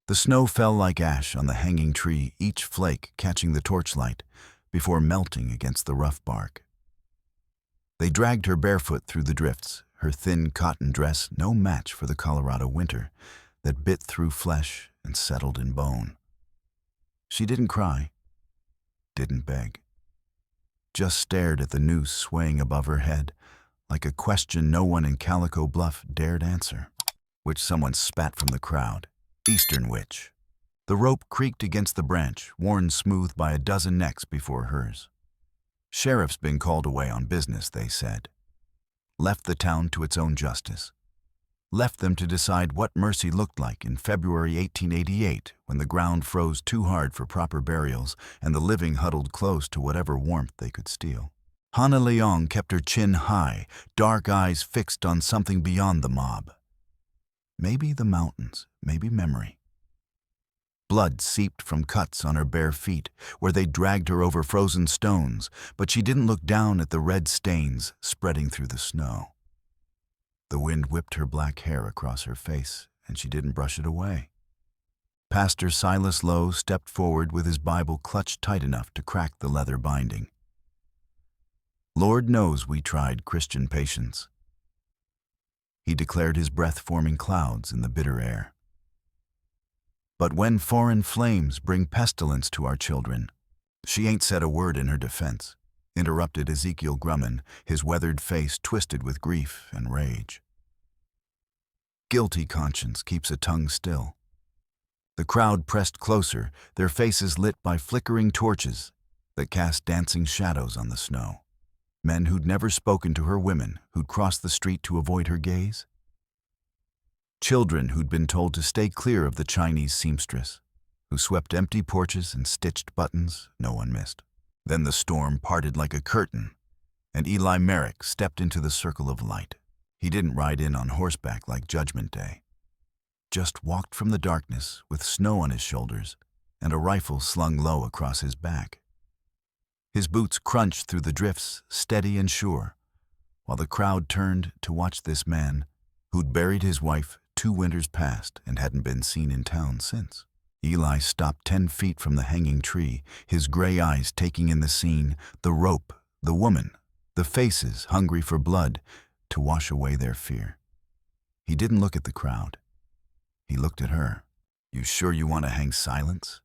The snow fell like ash on the hanging tree, each flake catching the torchlight before melting against the rough bark. They dragged her barefoot through the drifts, her thin cotton dress no match for the Colorado winter that bit through flesh and settled in bone. She didn't cry, didn't beg, just stared at the noose swaying above her head like a question no one in Calico Bluff dared answer. Which someone spat from the crowd. Eastern witch. The rope creaked against the branch, worn smooth by a dozen necks before hers. Sheriff's been called away on business, they said. Left the town to its own justice. Left them to decide what mercy looked like in February 1888, when the ground froze too hard for proper burials and the living huddled close to whatever warmth they could steal. Hana Leong kept her chin high, dark eyes fixed on something beyond the mob. Maybe the mountains, maybe memory. Blood seeped from cuts on her bare feet, where they dragged her over frozen stones, but she didn't look down at the red stains spreading through the snow. The wind whipped her black hair across her face, and she didn't brush it away. Pastor Silas Lowe stepped forward with his Bible clutched tight enough to crack the leather binding. Lord knows we tried Christian patience. He declared, his breath forming clouds in the bitter air. But when foreign flames bring pestilence to our children, she ain't said a word in her defense, interrupted Ezekiel Grumman, his weathered face twisted with grief and rage. Guilty conscience keeps a tongue still. The crowd pressed closer, their faces lit by flickering torches that cast dancing shadows on the snow. Men who'd never spoken to her, women who'd crossed the street to avoid her gaze. Children who'd been told to stay clear of the Chinese seamstress, who swept empty porches and stitched buttons no one missed. Then the storm parted like a curtain, and Eli Merrick stepped into the circle of light. He didn't ride in on horseback like Judgment Day, just walked from the darkness with snow on his shoulders and a rifle slung low across his back. His boots crunched through the drifts, steady and sure, while the crowd turned to watch this man who'd buried his wife 2 winters past and hadn't been seen in town since. Eli stopped 10 feet from the hanging tree, his gray eyes taking in the scene, the rope, the woman, the faces hungry for blood to wash away their fear. He didn't look at the crowd. He looked at her. "You sure you want to hang silence?"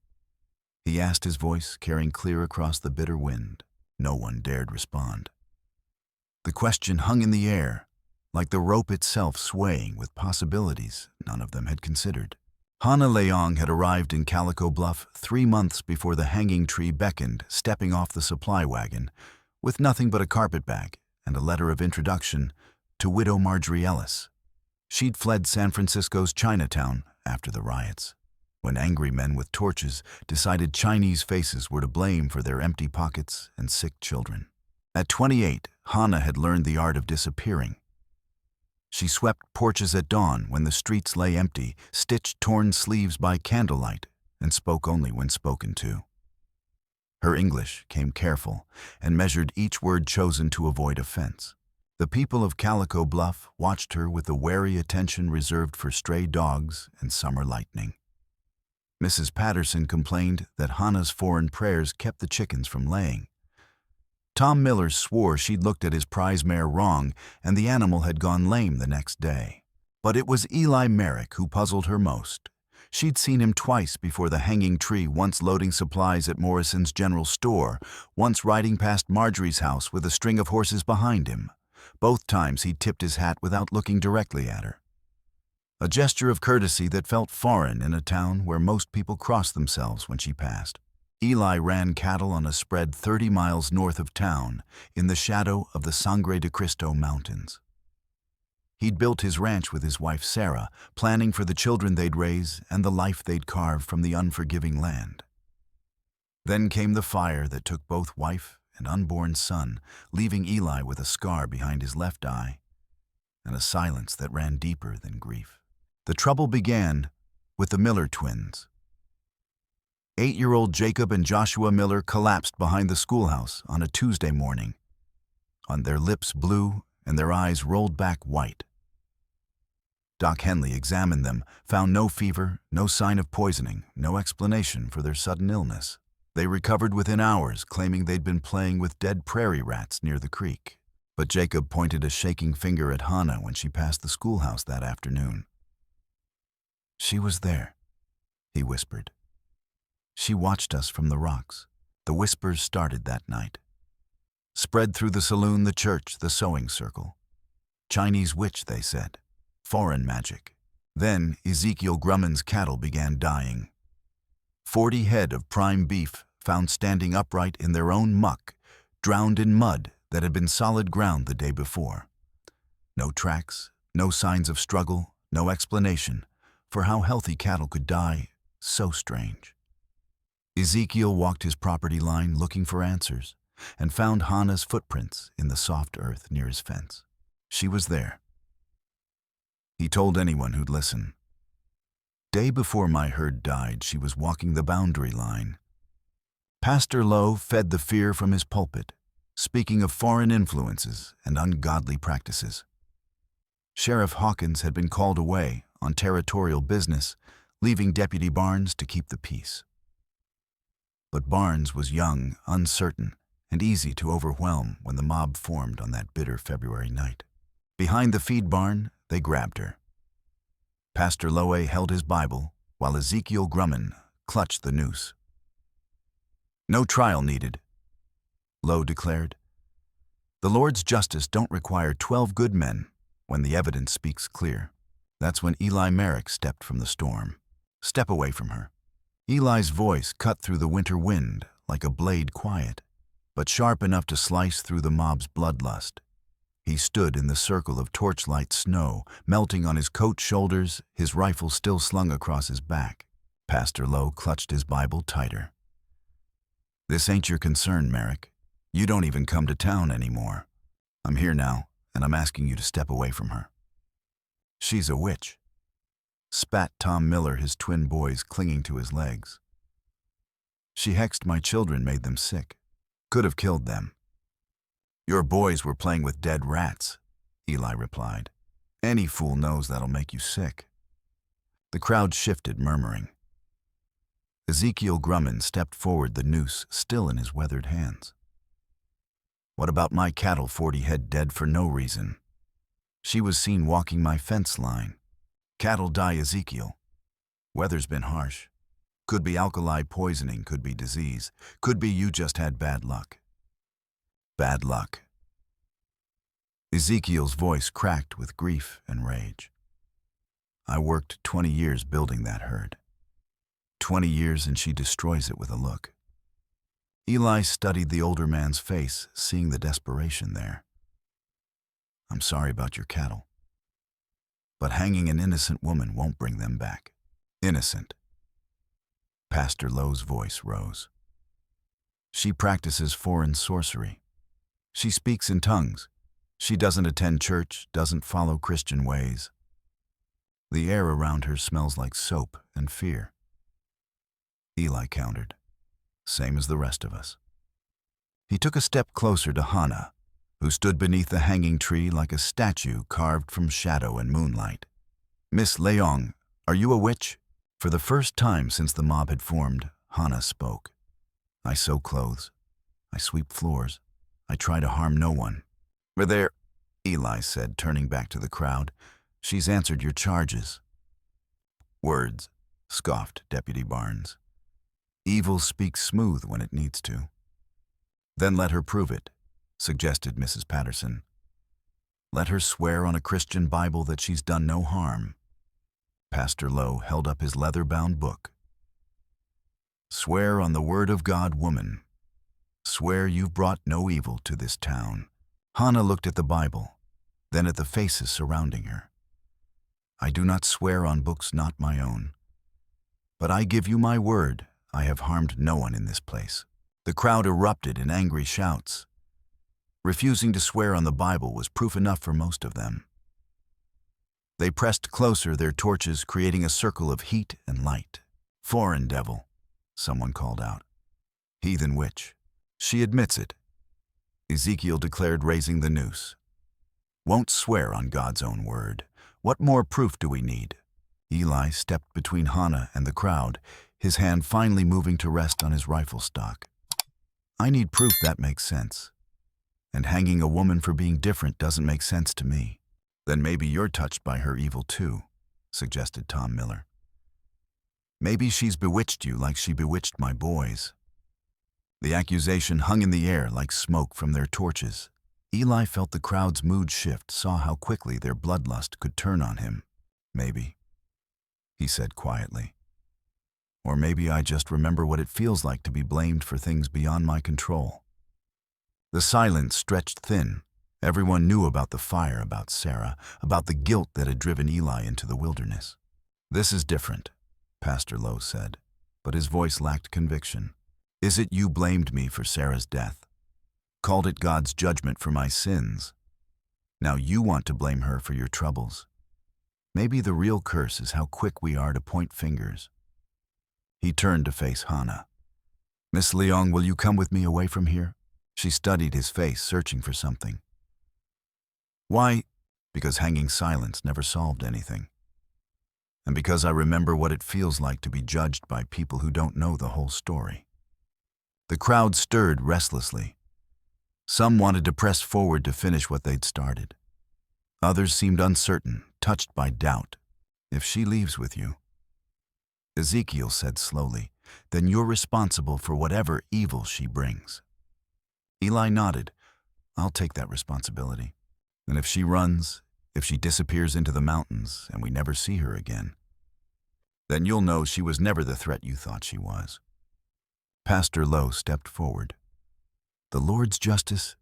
he asked, his voice carrying clear across the bitter wind. No one dared respond. The question hung in the air, like the rope itself swaying with possibilities none of them had considered. Hana Leong had arrived in Calico Bluff 3 months before the hanging tree beckoned, stepping off the supply wagon, with nothing but a carpet bag and a letter of introduction to widow Marjorie Ellis. She'd fled San Francisco's Chinatown after the riots, when angry men with torches decided Chinese faces were to blame for their empty pockets and sick children. At 28, Hana had learned the art of disappearing. She swept porches at dawn when the streets lay empty, stitched torn sleeves by candlelight, and spoke only when spoken to. Her English came careful and measured each word chosen to avoid offense. The people of Calico Bluff watched her with the wary attention reserved for stray dogs and summer lightning. Mrs. Patterson complained that Hana's foreign prayers kept the chickens from laying. Tom Miller swore she'd looked at his prize mare wrong and the animal had gone lame the next day. But it was Eli Merrick who puzzled her most. She'd seen him twice before the hanging tree, once loading supplies at Morrison's General Store, once riding past Marjorie's house with a string of horses behind him. Both times he tipped his hat without looking directly at her. A gesture of courtesy that felt foreign in a town where most people crossed themselves when she passed. Eli ran cattle on a spread 30 miles north of town, in the shadow of the Sangre de Cristo Mountains. He'd built his ranch with his wife Sarah, planning for the children they'd raise and the life they'd carve from the unforgiving land. Then came the fire that took both wife and unborn son, leaving Eli with a scar behind his left eye and a silence that ran deeper than grief. The trouble began with the Miller twins. 8-year-old Jacob and Joshua Miller collapsed behind the schoolhouse on a Tuesday morning, on their lips blue and their eyes rolled back white. Doc Henley examined them, found no fever, no sign of poisoning, no explanation for their sudden illness. They recovered within hours, claiming they'd been playing with dead prairie rats near the creek. But Jacob pointed a shaking finger at Hana when she passed the schoolhouse that afternoon. "She was there," he whispered. "She watched us from the rocks." The whispers started that night. Spread through the saloon, the church, the sewing circle. Chinese witch, they said. Foreign magic. Then Ezekiel Grumman's cattle began dying. 40 head of prime beef found standing upright in their own muck, drowned in mud that had been solid ground the day before. No tracks, no signs of struggle, no explanation for how healthy cattle could die. So strange. Ezekiel walked his property line looking for answers and found Hana's footprints in the soft earth near his fence. She was there. He told anyone who'd listen. Day before my herd died, she was walking the boundary line. Pastor Lowe fed the fear from his pulpit, speaking of foreign influences and ungodly practices. Sheriff Hawkins had been called away on territorial business, leaving Deputy Barnes to keep the peace. But Barnes was young, uncertain, and easy to overwhelm when the mob formed on that bitter February night. Behind the feed barn, they grabbed her. Pastor Lowe held his Bible, while Ezekiel Grumman clutched the noose. "No trial needed," Lowe declared. "The Lord's justice don't require 12 good men when the evidence speaks clear." That's when Eli Merrick stepped from the storm. "Step away from her." Eli's voice cut through the winter wind like a blade, quiet, but sharp enough to slice through the mob's bloodlust. He stood in the circle of torchlight snow, melting on his coat shoulders, his rifle still slung across his back. Pastor Lowe clutched his Bible tighter. "This ain't your concern, Merrick. You don't even come to town anymore. I'm here now, and I'm asking you to step away from her." "She's a witch," spat Tom Miller, his twin boys clinging to his legs. "She hexed my children, made them sick. Could have killed them." "Your boys were playing with dead rats," Eli replied. "Any fool knows that'll make you sick." The crowd shifted, murmuring. Ezekiel Grumman stepped forward, the noose still in his weathered hands. "What about my cattle, 40 head dead for no reason? She was seen walking my fence line. Cattle die, Ezekiel. Weather's been harsh. Could be alkali poisoning, could be disease, could be you just had bad luck." Bad luck. Ezekiel's voice cracked with grief and rage. "I worked 20 years building that herd. 20 years, and she destroys it with a look." Eli studied the older man's face, seeing the desperation there. "I'm sorry about your cattle. But hanging an innocent woman won't bring them back." "Innocent." Pastor Lowe's voice rose. "She practices foreign sorcery. She speaks in tongues. She doesn't attend church, doesn't follow Christian ways. The air around her smells like soap and fear." Eli countered. "Same as the rest of us." He took a step closer to Hana, who stood beneath the hanging tree like a statue carved from shadow and moonlight. "Miss Leong, are you a witch?" For the first time since the mob had formed, Hana spoke. "I sew clothes. I sweep floors. I try to harm no one." "We're there," Eli said, turning back to the crowd. "She's answered your charges." "Words," scoffed Deputy Barnes. "Evil speaks smooth when it needs to." "Then let her prove it," suggested Mrs. Patterson. "Let her swear on a Christian Bible that she's done no harm." Pastor Lowe held up his leather-bound book. "Swear on the word of God, woman. Swear you've brought no evil to this town." Hana looked at the Bible, then at the faces surrounding her. "I do not swear on books not my own. But I give you my word, I have harmed no one in this place." The crowd erupted in angry shouts. Refusing to swear on the Bible was proof enough for most of them. They pressed closer, their torches creating a circle of heat and light. "Foreign devil," someone called out. "Heathen witch. She admits it," Ezekiel declared, raising the noose. "Won't swear on God's own word. What more proof do we need? Eli stepped between Hana and the crowd, his hand finally moving to rest on his rifle stock. I need proof that makes sense. And hanging a woman for being different doesn't make sense to me. Then maybe you're touched by her evil too, suggested Tom Miller. Maybe she's bewitched you like she bewitched my boys. The accusation hung in the air like smoke from their torches. Eli felt the crowd's mood shift, saw how quickly their bloodlust could turn on him. Maybe, he said quietly. Or maybe I just remember what it feels like to be blamed for things beyond my control. The silence stretched thin. Everyone knew about the fire, about Sarah, about the guilt that had driven Eli into the wilderness. This is different, Pastor Lowe said, but his voice lacked conviction. Is it you blamed me for Sarah's death? Called it God's judgment for my sins. Now you want to blame her for your troubles. Maybe the real curse is how quick we are to point fingers. He turned to face Hana. Miss Leong, will you come with me away from here? She studied his face, searching for something. Why? Because hanging silence never solved anything. And because I remember what it feels like to be judged by people who don't know the whole story. The crowd stirred restlessly. Some wanted to press forward to finish what they'd started. Others seemed uncertain, touched by doubt. If she leaves with you, Ezekiel said slowly, then you're responsible for whatever evil she brings. Eli nodded. I'll take that responsibility. And if she runs, if she disappears into the mountains and we never see her again, then you'll know she was never the threat you thought she was. Pastor Lowe stepped forward. The Lord's justice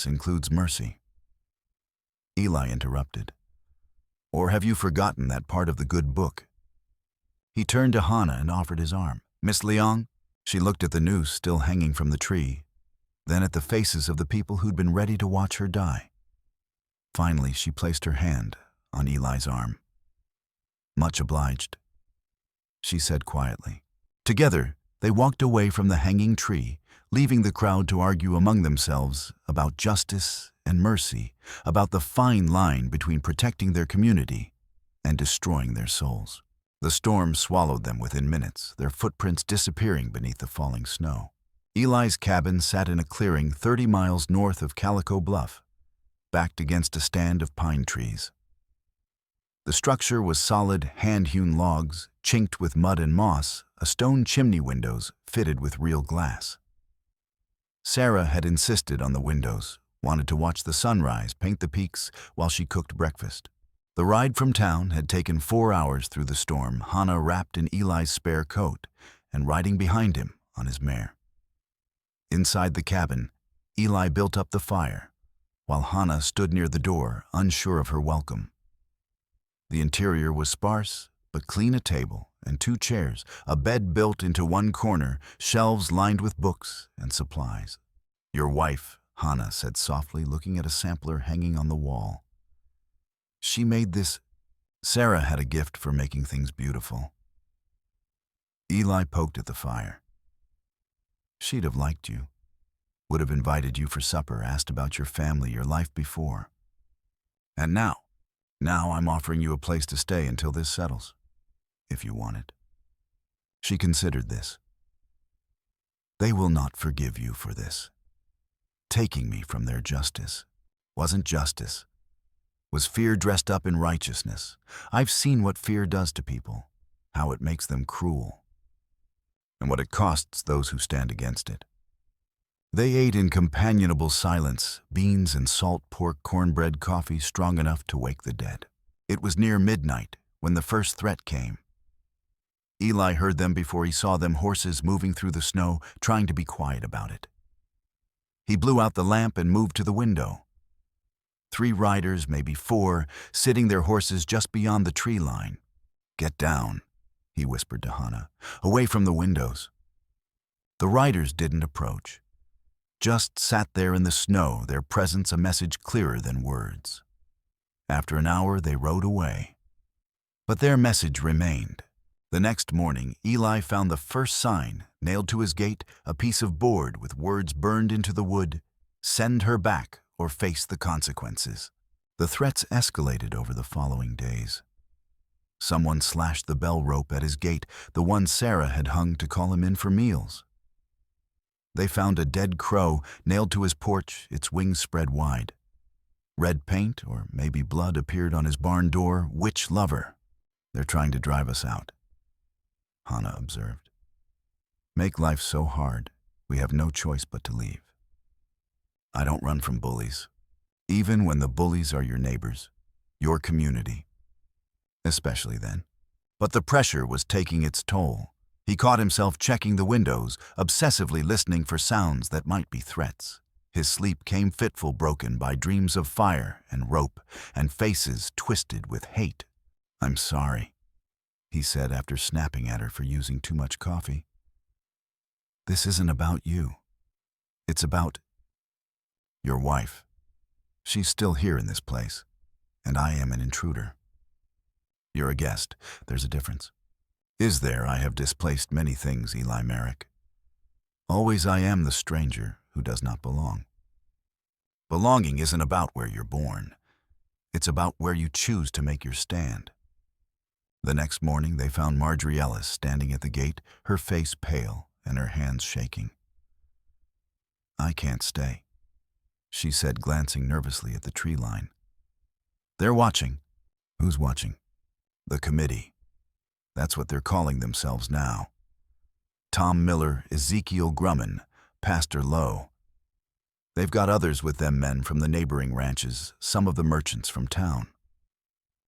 includes mercy. Eli interrupted. Or have you forgotten that part of the good book? He turned to Hana and offered his arm. Miss Leong? She looked at the noose still hanging from the tree, then at the faces of the people who'd been ready to watch her die. Finally, she placed her hand on Eli's arm. Much obliged, she said quietly. Together, they walked away from the hanging tree, leaving the crowd to argue among themselves about justice and mercy, about the fine line between protecting their community and destroying their souls. The storm swallowed them within minutes, their footprints disappearing beneath the falling snow. Eli's cabin sat in a clearing 30 miles north of Calico Bluff, backed against a stand of pine trees. The structure was solid, hand-hewn logs, chinked with mud and moss, a stone chimney windows fitted with real glass. Sarah had insisted on the windows, wanted to watch the sunrise paint the peaks while she cooked breakfast. The ride from town had taken 4 hours through the storm, Hana wrapped in Eli's spare coat and riding behind him on his mare. Inside the cabin, Eli built up the fire, while Hana stood near the door, unsure of her welcome. The interior was sparse, but clean: a table and 2 chairs, a bed built into one corner, shelves lined with books and supplies. Your wife, Hana said softly, looking at a sampler hanging on the wall. She made this. Sarah had a gift for making things beautiful. Eli poked at the fire. She'd have liked you, would have invited you for supper, asked about your family, your life before. And now I'm offering you a place to stay until this settles, if you want it. She considered this. They will not forgive you for this. Taking me from their justice wasn't justice. Was fear dressed up in righteousness. I've seen what fear does to people, how it makes them cruel, and what it costs those who stand against it. They ate in companionable silence, beans and salt pork, cornbread, coffee strong enough to wake the dead. It was near midnight when the first threat came. Eli heard them before he saw them, horses moving through the snow, trying to be quiet about it. He blew out the lamp and moved to the window. 3 riders, maybe 4, sitting their horses just beyond the tree line. Get down, he whispered to Hana, away from the windows. The riders didn't approach, just sat there in the snow, their presence a message clearer than words. After an hour, they rode away. But their message remained. The next morning, Eli found the first sign, nailed to his gate, a piece of board with words burned into the wood, "Send her back or face the consequences." The threats escalated over the following days. Someone slashed the bell rope at his gate, the one Sarah had hung to call him in for meals. They found a dead crow nailed to his porch, its wings spread wide. Red paint, or maybe blood, appeared on his barn door. Witch lover. They're trying to drive us out, Hana observed. Make life so hard, we have no choice but to leave. I don't run from bullies, even when the bullies are your neighbors, your community. Especially then. But the pressure was taking its toll. He caught himself checking the windows, obsessively listening for sounds that might be threats. His sleep came fitful, broken by dreams of fire and rope and faces twisted with hate. I'm sorry, he said after snapping at her for using too much coffee. This isn't about you. It's about your wife. She's still here in this place, and I am an intruder. You're a guest. There's a difference. Is there? I have displaced many things, Eli Merrick. Always I am the stranger who does not belong. Belonging isn't about where you're born. It's about where you choose to make your stand. The next morning they found Marjorie Ellis standing at the gate, her face pale and her hands shaking. I can't stay, she said, glancing nervously at the tree line. They're watching. Who's watching? The committee. That's what they're calling themselves now. Tom Miller, Ezekiel Grumman, Pastor Lowe. They've got others with them, men from the neighboring ranches, some of the merchants from town.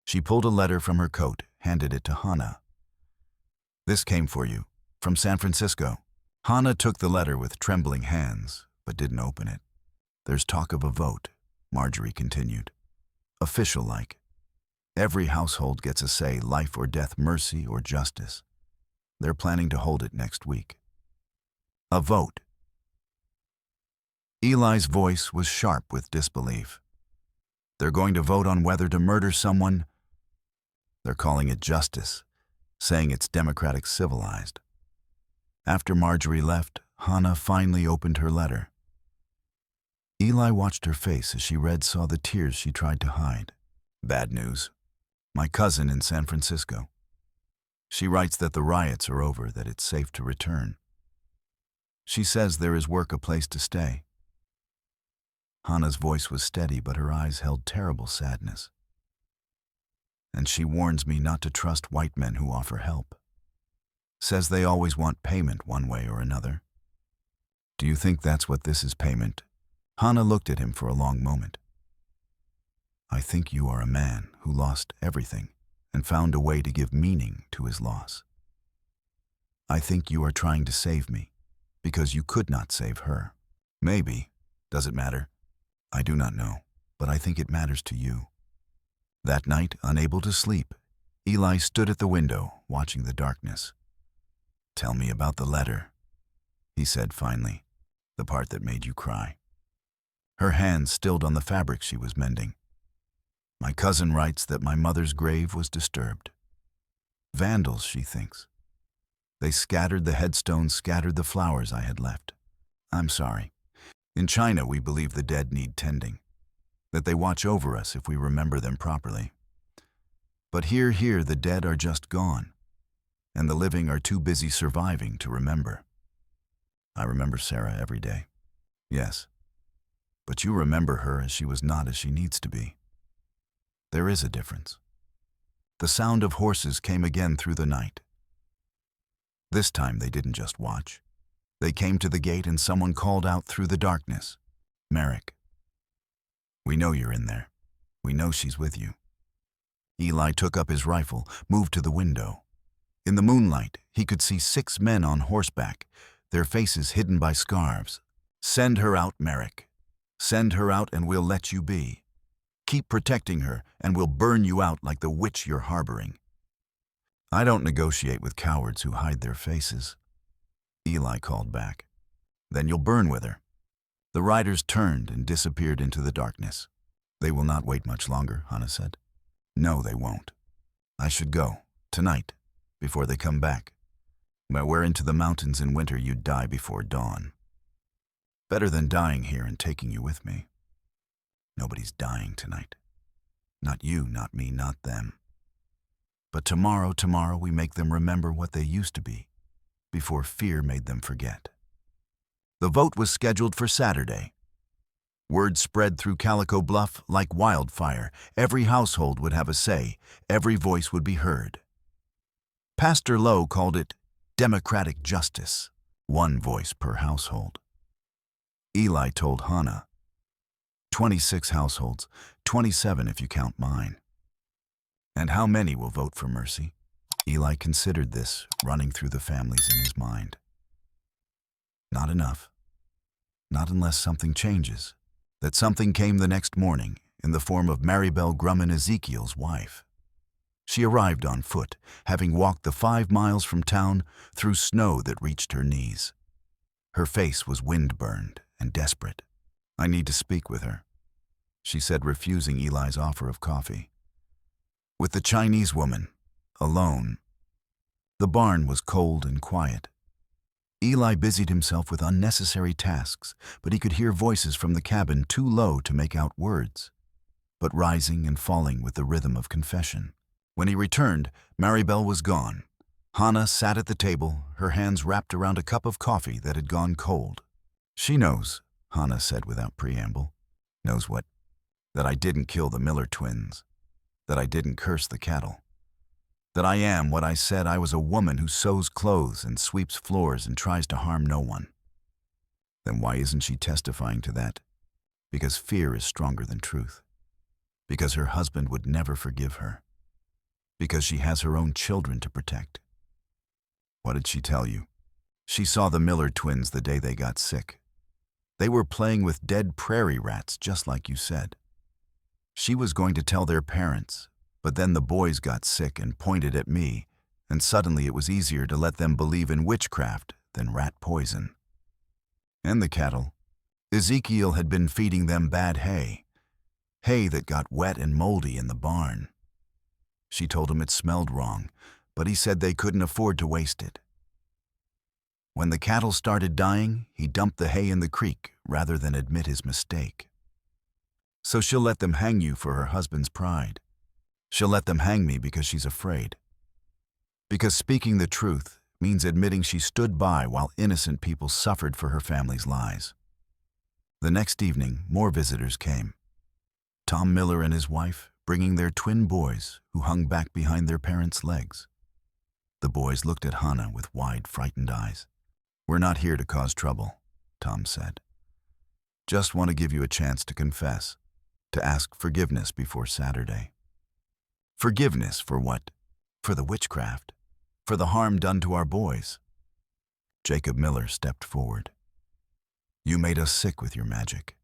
She pulled a letter from her coat, handed it to Hana. This came for you, from San Francisco. Hana took the letter with trembling hands, but didn't open it. There's talk of a vote, Marjorie continued. Official-like. Every household gets a say, life or death, mercy or justice. They're planning to hold it next week. A vote. Eli's voice was sharp with disbelief. They're going to vote on whether to murder someone. They're calling it justice, saying it's democratic, civilized. After Marjorie left, Hana finally opened her letter. Eli watched her face as she read, saw the tears she tried to hide. Bad news. My cousin in San Francisco. She writes that the riots are over, that it's safe to return. She says there is work, a place to stay. Hana's voice was steady, but her eyes held terrible sadness. And she warns me not to trust white men who offer help. Says they always want payment one way or another. Do you think that's what this is, payment? Hana looked at him for a long moment. I think you are a man who lost everything and found a way to give meaning to his loss. I think you are trying to save me because you could not save her. Maybe. Does it matter? I do not know, but I think it matters to you. That night, unable to sleep, Eli stood at the window, watching the darkness. Tell me about the letter, he said finally, the part that made you cry. Her hands stilled on the fabric she was mending. My cousin writes that my mother's grave was disturbed. Vandals, she thinks. They scattered the headstones, scattered the flowers I had left. I'm sorry. In China, we believe the dead need tending, that they watch over us if we remember them properly. But here, the dead are just gone, and the living are too busy surviving to remember. I remember Sarah every day. Yes. But you remember her as she was not as she needs to be. There is a difference. The sound of horses came again through the night. This time they didn't just watch. They came to the gate and someone called out through the darkness. Merrick. We know you're in there. We know she's with you. Eli took up his rifle, moved to the window. In the moonlight, he could see 6 men on horseback, their faces hidden by scarves. Send her out, Merrick. Send her out and we'll let you be. Keep protecting her and we'll burn you out like the witch you're harboring. I don't negotiate with cowards who hide their faces. Eli called back. Then you'll burn with her. The riders turned and disappeared into the darkness. They will not wait much longer, Hana said. No, they won't. I should go, tonight, before they come back. But we're into the mountains in winter, you'd die before dawn. Better than dying here and taking you with me. Nobody's dying tonight. Not you, not me, not them. But tomorrow we make them remember what they used to be, before fear made them forget. The vote was scheduled for Saturday. Word spread through Calico Bluff like wildfire. Every household would have a say. Every voice would be heard. Pastor Lowe called it democratic justice, one voice per household. Eli told Hana, 26 households, 27 if you count mine. And how many will vote for mercy? Eli considered this running through the families in his mind. Not enough. Not unless something changes. That something came the next morning in the form of Maribel Grumman, Ezekiel's wife. She arrived on foot, having walked the 5 miles from town through snow that reached her knees. Her face was wind-burned and desperate. I need to speak with her, she said, refusing Eli's offer of coffee. With the Chinese woman, alone. The barn was cold and quiet. Eli busied himself with unnecessary tasks, but he could hear voices from the cabin too low to make out words, but rising and falling with the rhythm of confession. When he returned, Maribel was gone. Hana sat at the table, her hands wrapped around a cup of coffee that had gone cold. She knows, Hana said without preamble. Knows what? That I didn't kill the Miller twins. That I didn't curse the cattle. That I am what I said. I was a woman who sews clothes and sweeps floors and tries to harm no one. Then why isn't she testifying to that? Because fear is stronger than truth. Because her husband would never forgive her. Because she has her own children to protect. What did she tell you? She saw the Miller twins the day they got sick. They were playing with dead prairie rats, just like you said. She was going to tell their parents, but then the boys got sick and pointed at me, and suddenly it was easier to let them believe in witchcraft than rat poison. And the cattle. Ezekiel had been feeding them bad hay. Hay that got wet and moldy in the barn. She told him it smelled wrong, but he said they couldn't afford to waste it. When the cattle started dying, he dumped the hay in the creek rather than admit his mistake. So she'll let them hang you for her husband's pride. She'll let them hang me because she's afraid. Because speaking the truth means admitting she stood by while innocent people suffered for her family's lies. The next evening, more visitors came. Tom Miller and his wife, bringing their twin boys who hung back behind their parents' legs. The boys looked at Hana with wide, frightened eyes. We're not here to cause trouble, Tom said. Just want to give you a chance to confess, to ask forgiveness before Saturday. Forgiveness for what? For the witchcraft, for the harm done to our boys. Jacob Miller stepped forward. You made us sick with your magic.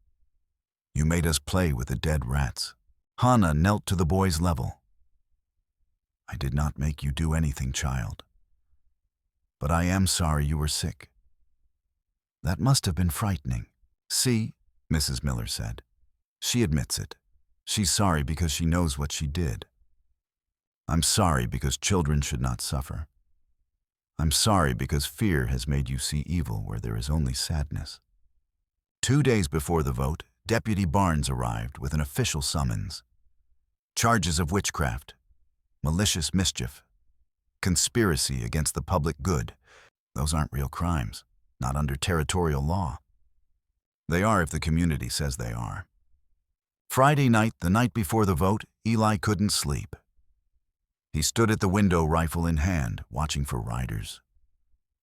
You made us play with the dead rats. Hana knelt to the boy's level. I did not make you do anything, child. But I am sorry you were sick. That must have been frightening. See, Mrs. Miller said. She admits it. She's sorry because she knows what she did. I'm sorry because children should not suffer. I'm sorry because fear has made you see evil where there is only sadness. 2 days before the vote, Deputy Barnes arrived with an official summons. Charges of witchcraft, malicious mischief, conspiracy against the public good. Those aren't real crimes, not under territorial law. They are if the community says they are. Friday night, the night before the vote, Eli couldn't sleep. He stood at the window, rifle in hand, watching for riders.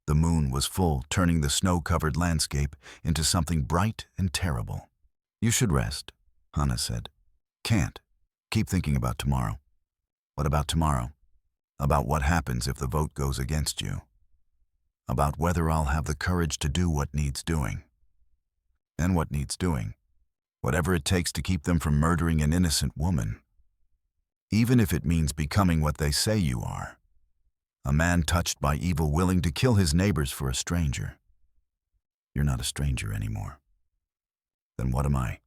The moon was full, turning the snow-covered landscape into something bright and terrible. You should rest, Hana said. Can't. Keep thinking about tomorrow. What about tomorrow? About what happens if the vote goes against you. About whether I'll have the courage to do what needs doing. And what needs doing. Whatever it takes to keep them from murdering an innocent woman. Even if it means becoming what they say you are. A man touched by evil willing to kill his neighbors for a stranger. You're not a stranger anymore. Then what am I?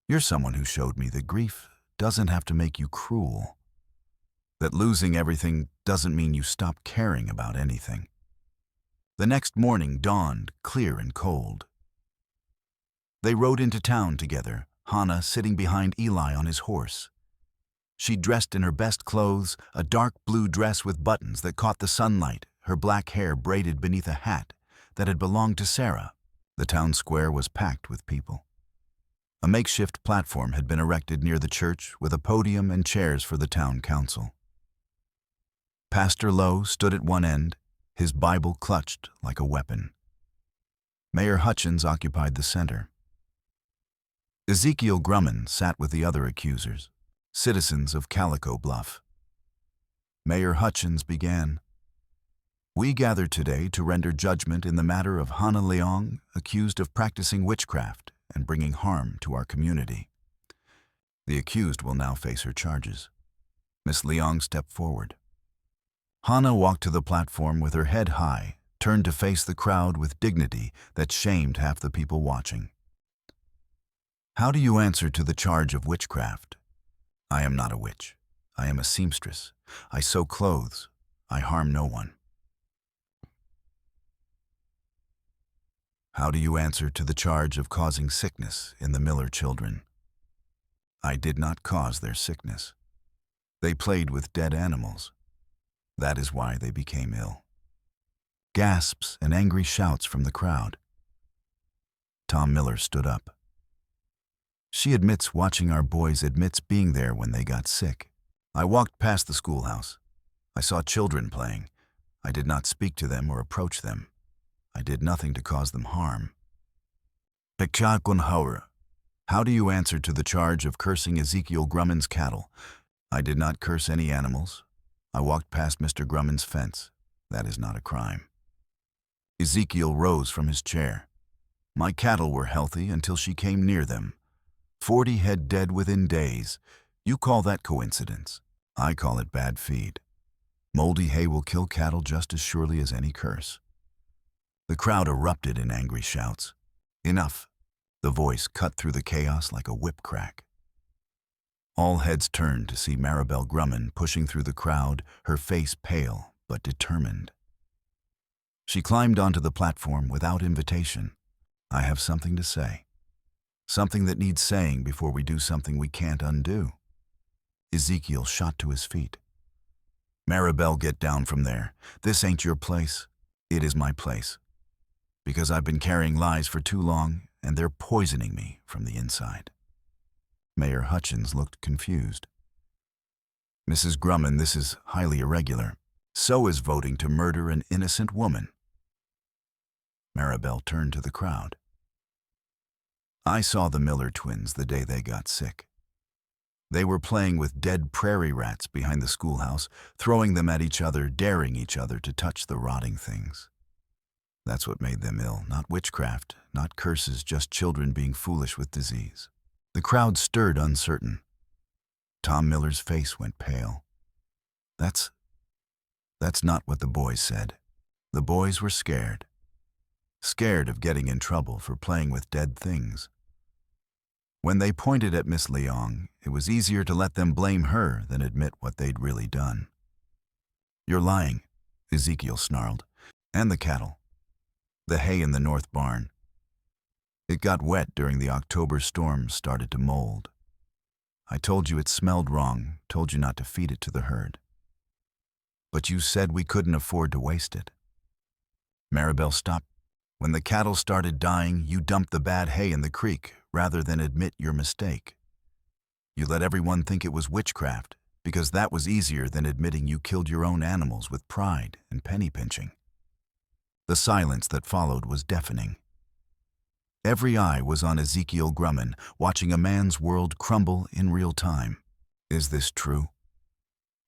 You're someone who showed me that grief doesn't have to make you cruel. That losing everything doesn't mean you stop caring about anything. The next morning dawned, clear and cold. They rode into town together, Hana sitting behind Eli on his horse. She dressed in her best clothes, a dark blue dress with buttons that caught the sunlight, her black hair braided beneath a hat that had belonged to Sarah. The town square was packed with people. A makeshift platform had been erected near the church with a podium and chairs for the town council. Pastor Lowe stood at one end, his Bible clutched like a weapon. Mayor Hutchins occupied the center. Ezekiel Grumman sat with the other accusers, citizens of Calico Bluff. Mayor Hutchins began, "We gather today to render judgment in the matter of Hana Leong, accused of practicing witchcraft and bringing harm to our community. The accused will now face her charges." Miss Leong stepped forward. Hana walked to the platform with her head high, turned to face the crowd with dignity that shamed half the people watching. "How do you answer to the charge of witchcraft?" "I am not a witch. I am a seamstress. I sew clothes. I harm no one." "How do you answer to the charge of causing sickness in the Miller children?" "I did not cause their sickness. They played with dead animals. That is why they became ill." Gasps and angry shouts from the crowd. Tom Miller stood up. "She admits watching our boys, admits being there when they got sick. I walked past the schoolhouse. I saw children playing. I did not speak to them or approach them. I did nothing to cause them harm." "How do you answer to the charge of cursing Ezekiel Grumman's cattle?" "I did not curse any animals. I walked past Mr. Grumman's fence. That is not a crime." Ezekiel rose from his chair. "My cattle were healthy until she came near them. 40 head dead within days. You call that coincidence. I call it bad feed. Moldy hay will kill cattle just as surely as any curse." The crowd erupted in angry shouts. "Enough." The voice cut through the chaos like a whip crack. All heads turned to see Maribel Grumman pushing through the crowd, her face pale but determined. She climbed onto the platform without invitation. "I have something to say. Something that needs saying before we do something we can't undo." Ezekiel shot to his feet. "Maribel, get down from there. This ain't your place. It is my place. Because I've been carrying lies for too long, and they're poisoning me from the inside." Mayor Hutchins looked confused. "Mrs. Grumman, this is highly irregular. So is voting to murder an innocent woman." Maribel turned to the crowd. "I saw the Miller twins the day they got sick. They were playing with dead prairie rats behind the schoolhouse, throwing them at each other, daring each other to touch the rotting things. That's what made them ill, not witchcraft, not curses, just children being foolish with disease." The crowd stirred uncertain. Tom Miller's face went pale. That's not what the boys said. The boys were scared. Scared of getting in trouble for playing with dead things. When they pointed at Miss Leong, it was easier to let them blame her than admit what they'd really done. "You're lying," Ezekiel snarled. "And the cattle. The hay in the north barn. It got wet during the October storm, started to mold. I told you it smelled wrong, told you not to feed it to the herd. But you said we couldn't afford to waste it." Maribel stopped. "When the cattle started dying, you dumped the bad hay in the creek rather than admit your mistake. You let everyone think it was witchcraft because that was easier than admitting you killed your own animals with pride and penny pinching." The silence that followed was deafening. Every eye was on Ezekiel Grumman, watching a man's world crumble in real time. "Is this true?"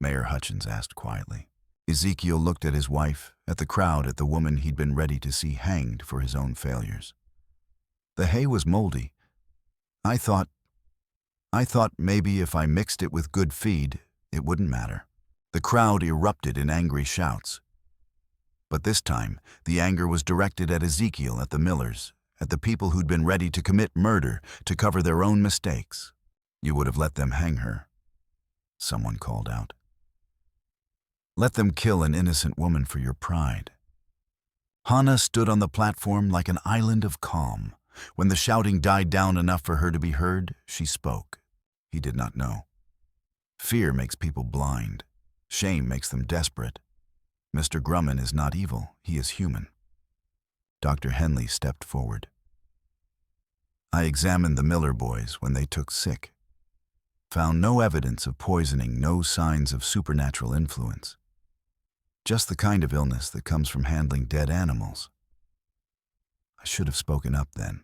Mayor Hutchins asked quietly. Ezekiel looked at his wife, at the crowd, at the woman he'd been ready to see hanged for his own failures. "The hay was moldy. I thought maybe if I mixed it with good feed, it wouldn't matter." The crowd erupted in angry shouts. But this time, the anger was directed at Ezekiel, at the Millers, at the people who'd been ready to commit murder to cover their own mistakes. "You would have let them hang her," someone called out. "Let them kill an innocent woman for your pride." Hana stood on the platform like an island of calm. When the shouting died down enough for her to be heard, she spoke. He did not know. Fear makes people blind. Shame makes them desperate. Mr. Grumman is not evil, he is human. Dr. Henley stepped forward. I examined the Miller boys when they took sick. Found no evidence of poisoning, no signs of supernatural influence. Just the kind of illness that comes from handling dead animals. I should have spoken up then.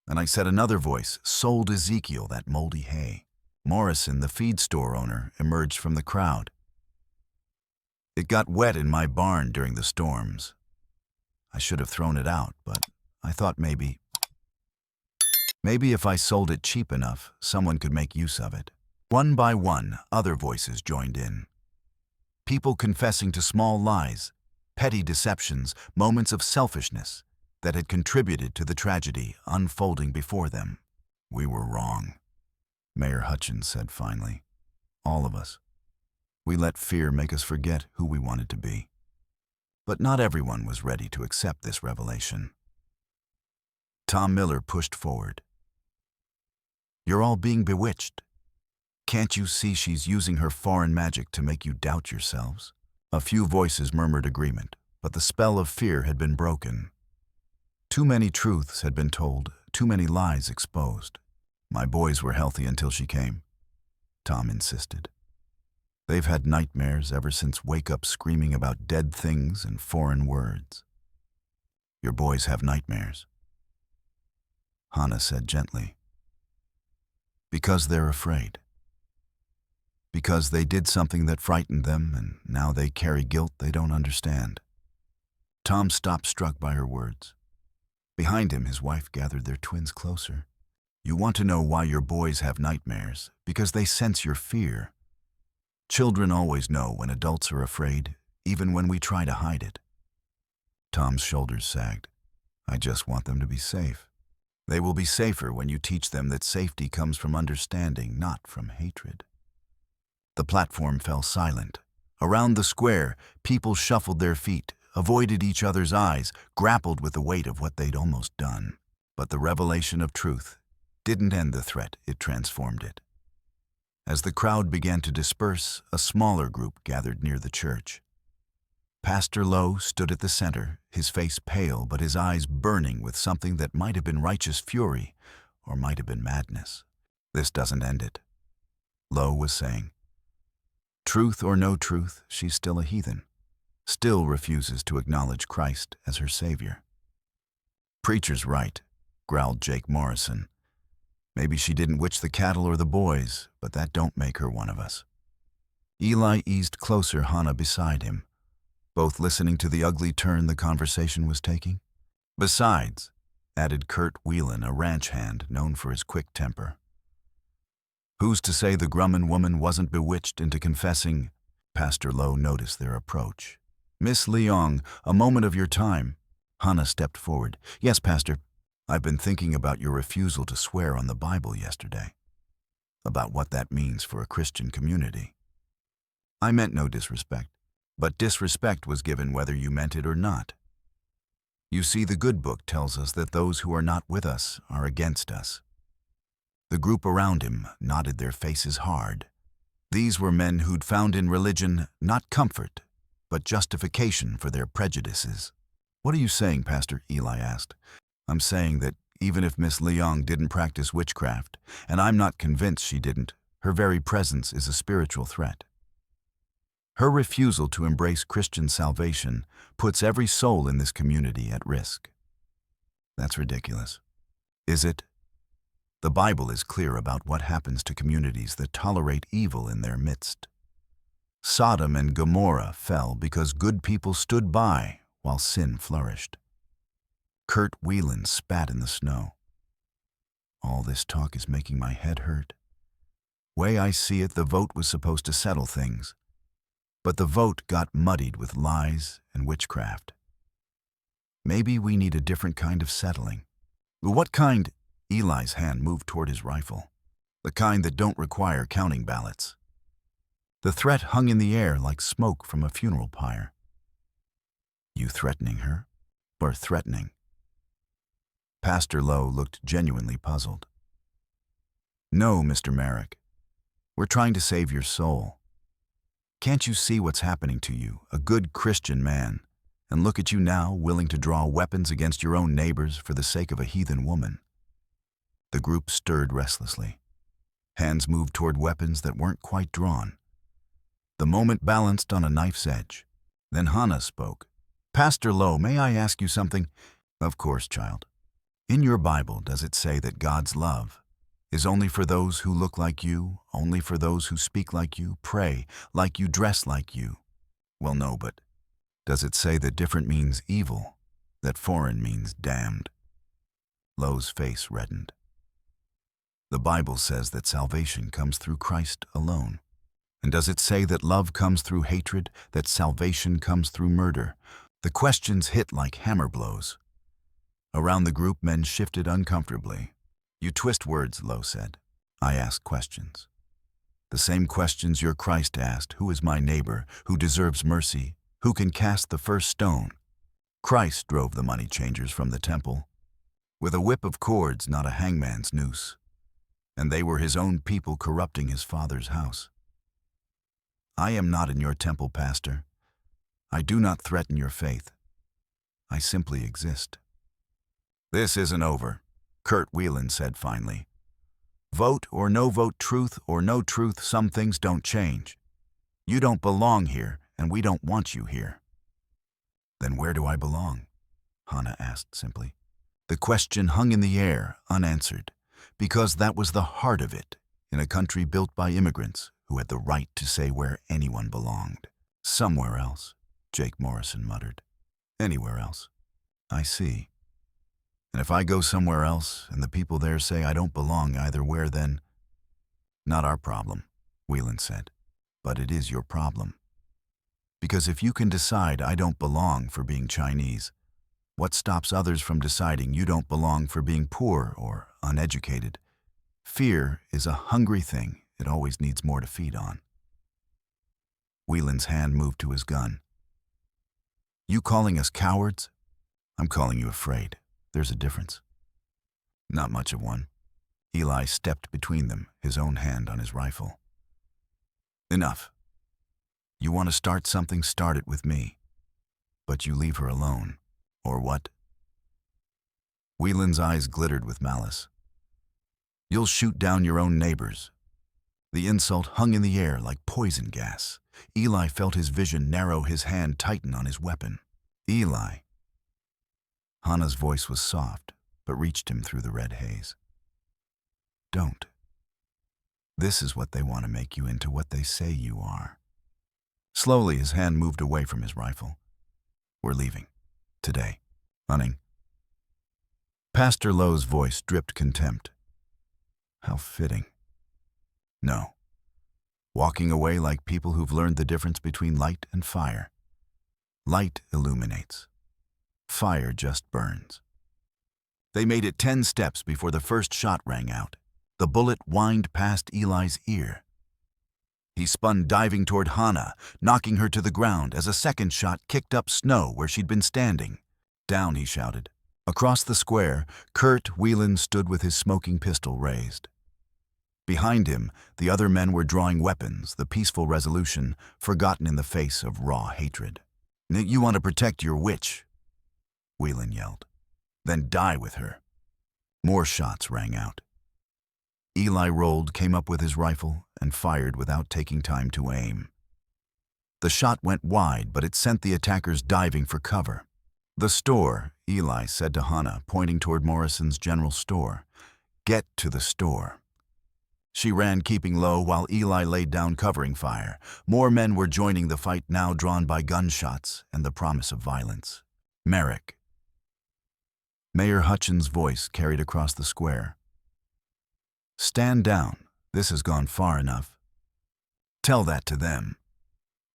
And I said another voice sold Ezekiel that moldy hay. Morrison, the feed store owner, emerged from the crowd. It got wet in my barn during the storms. I should have thrown it out, but I thought maybe if I sold it cheap enough, someone could make use of it. One by one, other voices joined in. People confessing to small lies, petty deceptions, moments of selfishness that had contributed to the tragedy unfolding before them. We were wrong, Mayor Hutchins said finally. All of us. We let fear make us forget who we wanted to be. But not everyone was ready to accept this revelation. Tom Miller pushed forward. You're all being bewitched. Can't you see she's using her foreign magic to make you doubt yourselves? A few voices murmured agreement, but the spell of fear had been broken. Too many truths had been told, too many lies exposed. My boys were healthy until she came, Tom insisted. They've had nightmares ever since wake-up screaming about dead things and foreign words. Your boys have nightmares, Hana said gently. Because they're afraid. Because they did something that frightened them and now they carry guilt they don't understand. Tom stopped, struck by her words. Behind him, his wife gathered their twins closer. You want to know why your boys have nightmares? Because they sense your fear. Children always know when adults are afraid, even when we try to hide it. Tom's shoulders sagged. I just want them to be safe. They will be safer when you teach them that safety comes from understanding, not from hatred. The platform fell silent. Around the square, people shuffled their feet, avoided each other's eyes, grappled with the weight of what they'd almost done. But the revelation of truth didn't end the threat, it transformed it. As the crowd began to disperse, a smaller group gathered near the church. Pastor Lowe stood at the center, his face pale but his eyes burning with something that might have been righteous fury or might have been madness. This doesn't end it, Lowe was saying. Truth or no truth, she's still a heathen, still refuses to acknowledge Christ as her Savior. Preacher's right, growled Jake Morrison. Maybe she didn't witch the cattle or the boys, but that don't make her one of us. Eli eased closer, Hana beside him, both listening to the ugly turn the conversation was taking. Besides, added Kurt Whelan, a ranch hand known for his quick temper. Who's to say the Grumman woman wasn't bewitched into confessing? Pastor Lowe noticed their approach. Miss Leong, a moment of your time. Hana stepped forward. Yes, Pastor. I've been thinking about your refusal to swear on the Bible yesterday. About what that means for a Christian community. I meant no disrespect, but disrespect was given whether you meant it or not. You see, the good book tells us that those who are not with us are against us. The group around him nodded their faces hard. These were men who'd found in religion not comfort, but justification for their prejudices. What are you saying, Pastor? Eli asked. I'm saying that even if Miss Leong didn't practice witchcraft, and I'm not convinced she didn't, her very presence is a spiritual threat. Her refusal to embrace Christian salvation puts every soul in this community at risk. That's ridiculous. Is it? The Bible is clear about what happens to communities that tolerate evil in their midst. Sodom and Gomorrah fell because good people stood by while sin flourished. Kurt Whelan spat in the snow. All this talk is making my head hurt. Way I see it, the vote was supposed to settle things. But the vote got muddied with lies and witchcraft. Maybe we need a different kind of settling. What kind? Eli's hand moved toward his rifle. The kind that don't require counting ballots. The threat hung in the air like smoke from a funeral pyre. You threatening her? Or threatening? Pastor Lowe looked genuinely puzzled. No, Mr. Merrick. We're trying to save your soul. Can't you see what's happening to you, a good Christian man? And look at you now, willing to draw weapons against your own neighbors for the sake of a heathen woman." The group stirred restlessly. Hands moved toward weapons that weren't quite drawn. The moment balanced on a knife's edge. Then Hana spoke. "Pastor Lowe, may I ask you something?" "Of course, child. In your Bible, does it say that God's love is only for those who look like you, only for those who speak like you, pray like you, dress like you?" "Well, no, but does it say that different means evil, that foreign means damned?" Lowe's face reddened. "The Bible says that salvation comes through Christ alone. And does it say that love comes through hatred, that salvation comes through murder?" The questions hit like hammer blows. Around the group, men shifted uncomfortably. "You twist words," Lowe said. "I ask questions. The same questions your Christ asked. Who is my neighbor? Who deserves mercy? Who can cast the first stone?" Christ drove the money changers from the temple with a whip of cords, not a hangman's noose. And they were his own people corrupting his Father's house. "I am not in your temple, Pastor. I do not threaten your faith. I simply exist." "This isn't over," Kurt Whelan said finally. "Vote or no vote, truth or no truth, some things don't change. You don't belong here, and we don't want you here." "Then where do I belong?" Hana asked simply. The question hung in the air, unanswered, because that was the heart of it, in a country built by immigrants who had the right to say where anyone belonged. "Somewhere else," Jake Morrison muttered. "Anywhere else." "I see. And if I go somewhere else and the people there say I don't belong either where, then—" "Not our problem," Whelan said. "But it is your problem. Because if you can decide I don't belong for being Chinese, what stops others from deciding you don't belong for being poor or uneducated? Fear is a hungry thing. It always needs more to feed on." Whelan's hand moved to his gun. "You calling us cowards?" "I'm calling you afraid. There's a difference." "Not much of one." Eli stepped between them, his own hand on his rifle. "Enough. You want to start something, start it with me. But you leave her alone. Or what?" Whelan's eyes glittered with malice. "You'll shoot down your own neighbors." The insult hung in the air like poison gas. Eli felt his vision narrow, his hand tighten on his weapon. "Eli." Hana's voice was soft, but reached him through the red haze. "Don't. This is what they want to make you into, what they say you are." Slowly, his hand moved away from his rifle. "We're leaving. Today. Hunting." Pastor Lowe's voice dripped contempt. "How fitting." "No. Walking away like people who've learned the difference between light and fire. Light illuminates. Fire just burns." They made it 10 steps before the first shot rang out. The bullet whined past Eli's ear. He spun, diving toward Hana, knocking her to the ground as a second shot kicked up snow where she'd been standing. "Down," he shouted. Across the square, Kurt Whelan stood with his smoking pistol raised. Behind him, the other men were drawing weapons, the peaceful resolution forgotten in the face of raw hatred. "You want to protect your witch," Whelan yelled. "Then die with her." More shots rang out. Eli rolled, came up with his rifle, and fired without taking time to aim. The shot went wide, but it sent the attackers diving for cover. "The store," Eli said to Hana, pointing toward Morrison's general store. "Get to the store." She ran, keeping low, while Eli laid down covering fire. More men were joining the fight now, drawn by gunshots and the promise of violence. "Merrick." Mayor Hutchins' voice carried across the square. "Stand down. This has gone far enough." "Tell that to them,"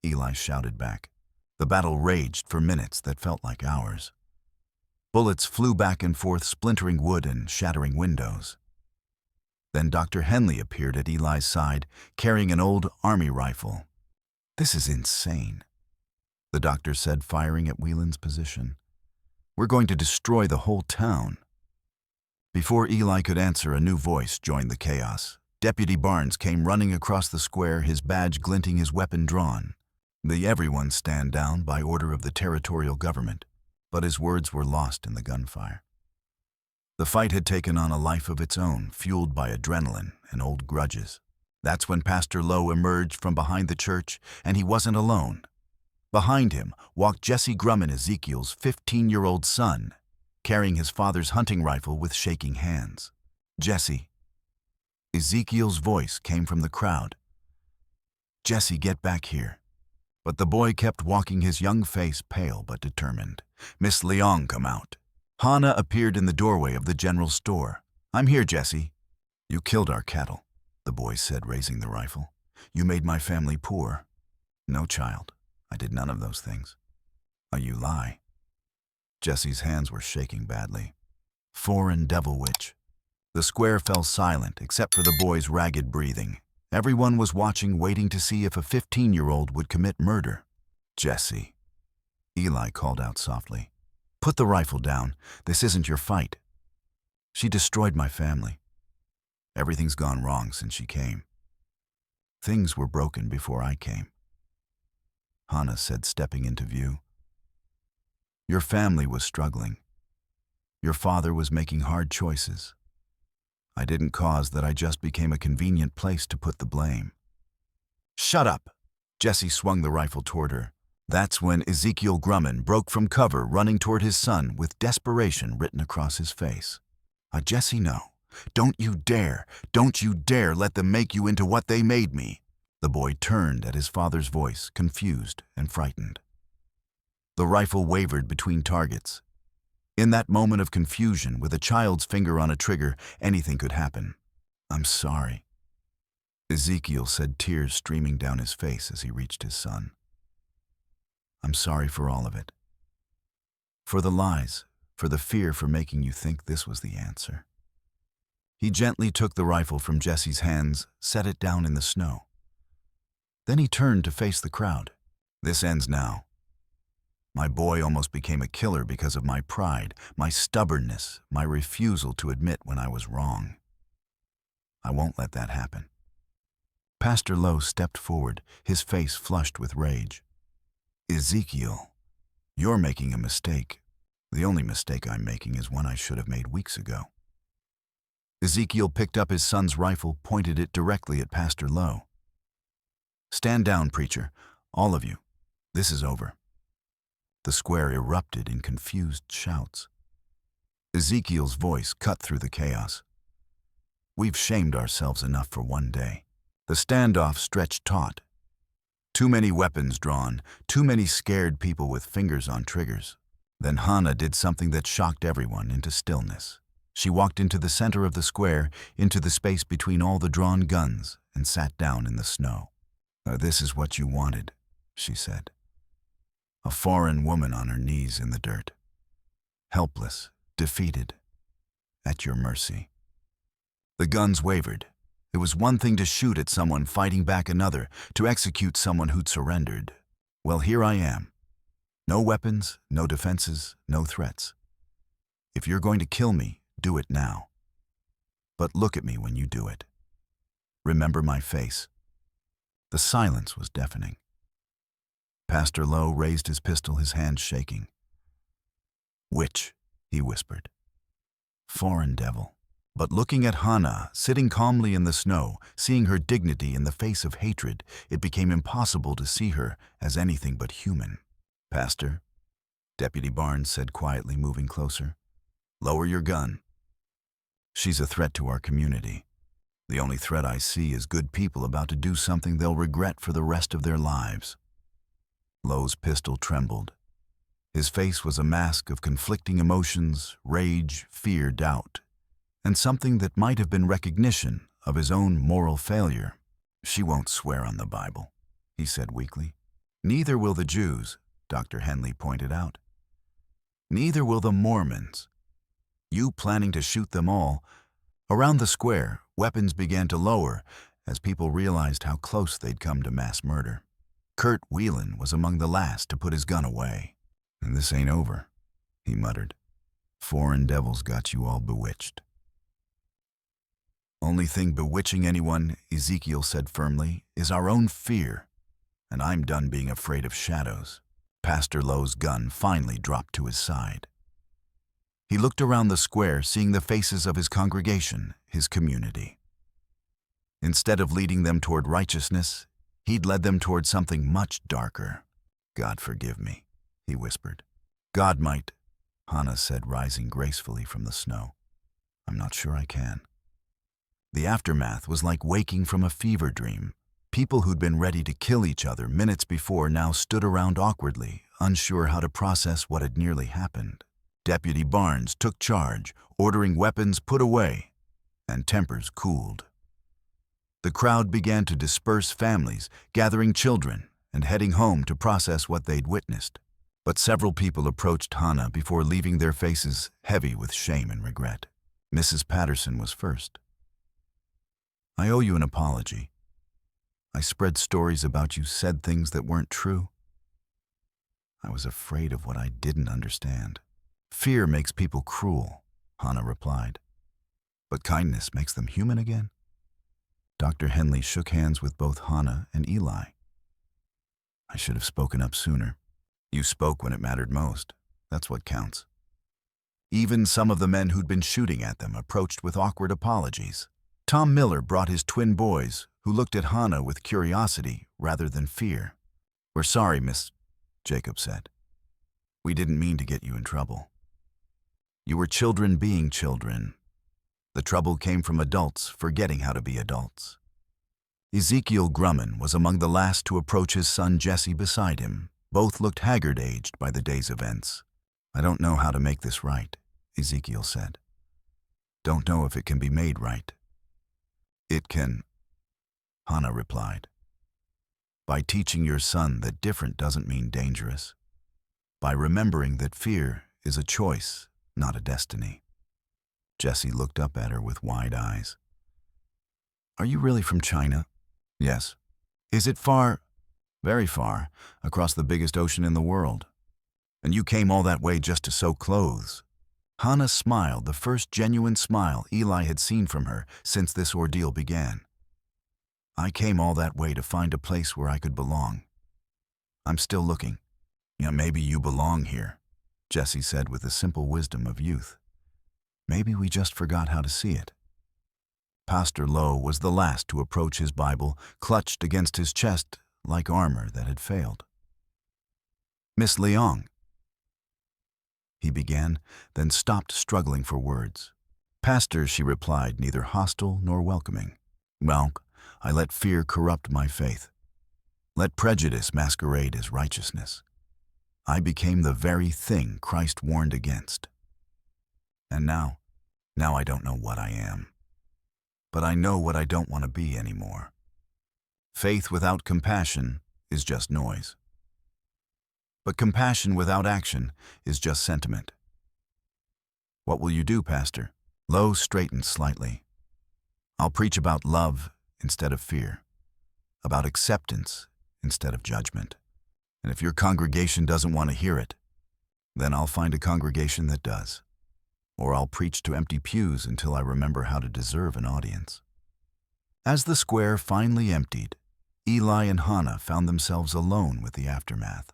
Eli shouted back. The battle raged for minutes that felt like hours. Bullets flew back and forth, splintering wood and shattering windows. Then Dr. Henley appeared at Eli's side, carrying an old army rifle. "This is insane," the doctor said, firing at Whelan's position. "We're going to destroy the whole town." Before Eli could answer, a new voice joined the chaos. Deputy Barnes came running across the square, his badge glinting, his weapon drawn. The everyone stand down by order of the territorial government, but his words were lost in the gunfire. The fight had taken on a life of its own, fueled by adrenaline and old grudges. That's when Pastor Lowe emerged from behind the church, and he wasn't alone. Behind him walked Jesse Grumman, Ezekiel's 15-year-old son, carrying his father's hunting rifle with shaking hands. "Jesse." Ezekiel's voice came from the crowd. "Jesse, get back here." But the boy kept walking, his young face pale but determined. "Miss Leong, come out." Hana appeared in the doorway of the general store. "I'm here, Jesse." "You killed our cattle," the boy said, raising the rifle. "You made my family poor." "No, child. I did none of those things." "Oh, you lie." Jesse's hands were shaking badly. "Foreign devil witch." The square fell silent except for the boy's ragged breathing. Everyone was watching, waiting to see if a 15-year-old would commit murder. "Jesse," Eli called out softly. "Put the rifle down. This isn't your fight." "She destroyed my family. Everything's gone wrong since she came. Things were broken before I came," Hana said, stepping into view. "Your family was struggling. Your father was making hard choices. I didn't cause that. I just became a convenient place to put the blame." "Shut up!" Jesse swung the rifle toward her. That's when Ezekiel Grumman broke from cover, running toward his son with desperation written across his face. "Jesse, no. Don't you dare let them make you into what they made me." The boy turned at his father's voice, confused and frightened. The rifle wavered between targets. In that moment of confusion, with a child's finger on a trigger, anything could happen. "I'm sorry," Ezekiel said, tears streaming down his face as he reached his son. "I'm sorry for all of it. For the lies, for the fear, for making you think this was the answer." He gently took the rifle from Jesse's hands, set it down in the snow. Then he turned to face the crowd. "This ends now. My boy almost became a killer because of my pride, my stubbornness, my refusal to admit when I was wrong. I won't let that happen." Pastor Lowe stepped forward, his face flushed with rage. "Ezekiel, you're making a mistake. The only mistake I'm making is one I should have made weeks ago." Ezekiel picked up his son's rifle, pointed it directly at Pastor Lowe. "Stand down, preacher, all of you. This is over." The square erupted in confused shouts. Ezekiel's voice cut through the chaos. "We've shamed ourselves enough for one day." The standoff stretched taut. Too many weapons drawn, too many scared people with fingers on triggers. Then Hana did something that shocked everyone into stillness. She walked into the center of the square, into the space between all the drawn guns, and sat down in the snow. "This is what you wanted," she said. A foreign woman on her knees in the dirt. Helpless, defeated, at your mercy. The guns wavered. It was one thing to shoot at someone fighting back, another to execute someone who'd surrendered. Well, here I am. No weapons, no defenses, no threats. If you're going to kill me, do it now. But look at me when you do it. Remember my face." The silence was deafening. Pastor Lowe raised his pistol, his hands shaking. "Witch," he whispered. "Foreign devil." But looking at Hana, sitting calmly in the snow, seeing her dignity in the face of hatred, it became impossible to see her as anything but human. "Pastor," Deputy Barnes said quietly, moving closer, "lower your gun. She's a threat to our community. The only threat I see is good people about to do something they'll regret for the rest of their lives." Lowe's pistol trembled. His face was a mask of conflicting emotions, rage, fear, doubt, and something that might have been recognition of his own moral failure. "She won't swear on the Bible," he said weakly. "Neither will the Jews," Dr. Henley pointed out. "Neither will the Mormons. You planning to shoot them all?" Around the square, weapons began to lower as people realized how close they'd come to mass murder. Kurt Whelan was among the last to put his gun away. "And this ain't over," he muttered. "Foreign devils got you all bewitched." Only thing bewitching anyone, Ezekiel said firmly, is our own fear. And I'm done being afraid of shadows. Pastor Lowe's gun finally dropped to his side. He looked around the square, seeing the faces of his congregation, his community. Instead of leading them toward righteousness, he'd led them toward something much darker. God forgive me, he whispered. God might, Hana said, rising gracefully from the snow. I'm not sure I can. The aftermath was like waking from a fever dream. People who'd been ready to kill each other minutes before now stood around awkwardly, unsure how to process what had nearly happened. Deputy Barnes took charge, ordering weapons put away, and tempers cooled. The crowd began to disperse, families gathering children and heading home to process what they'd witnessed. But several people approached Hana before leaving their faces heavy with shame and regret. Mrs. Patterson was first. I owe you an apology. I spread stories about you, said things that weren't true. I was afraid of what I didn't understand. Fear makes people cruel, Hana replied. But kindness makes them human again. Dr. Henley shook hands with both Hana and Eli. I should have spoken up sooner. You spoke when it mattered most. That's what counts. Even some of the men who'd been shooting at them approached with awkward apologies. Tom Miller brought his twin boys, who looked at Hana with curiosity rather than fear. We're sorry, Miss, Jacob said. We didn't mean to get you in trouble. You were children being children. The trouble came from adults forgetting how to be adults. Ezekiel Grumman was among the last to approach his son Jesse beside him. Both looked haggard-aged by the day's events. I don't know how to make this right, Ezekiel said. Don't know if it can be made right. It can, Hana replied. By teaching your son that different doesn't mean dangerous. By remembering that fear is a choice, not a destiny. Jesse looked up at her with wide eyes. Are you really from China? Yes. Is it far? Very far, across the biggest ocean in the world. And you came all that way just to sew clothes. Hana smiled, the first genuine smile Eli had seen from her since this ordeal began. I came all that way to find a place where I could belong. I'm still looking. Yeah, maybe you belong here, Jesse said with the simple wisdom of youth. Maybe we just forgot how to see it. Pastor Lowe was the last to approach his Bible, clutched against his chest like armor that had failed. Miss Leong, he began, then stopped, struggling for words. Pastor, she replied, neither hostile nor welcoming. Well, I let fear corrupt my faith. Let prejudice masquerade as righteousness. I became the very thing Christ warned against. And now I don't know what I am. But I know what I don't want to be anymore. Faith without compassion is just noise. But compassion without action is just sentiment. What will you do, Pastor? Lowe straightened slightly. I'll preach about love instead of fear, about acceptance instead of judgment. And if your congregation doesn't want to hear it, then I'll find a congregation that does. Or I'll preach to empty pews until I remember how to deserve an audience. As the square finally emptied, Eli and Hana found themselves alone with the aftermath.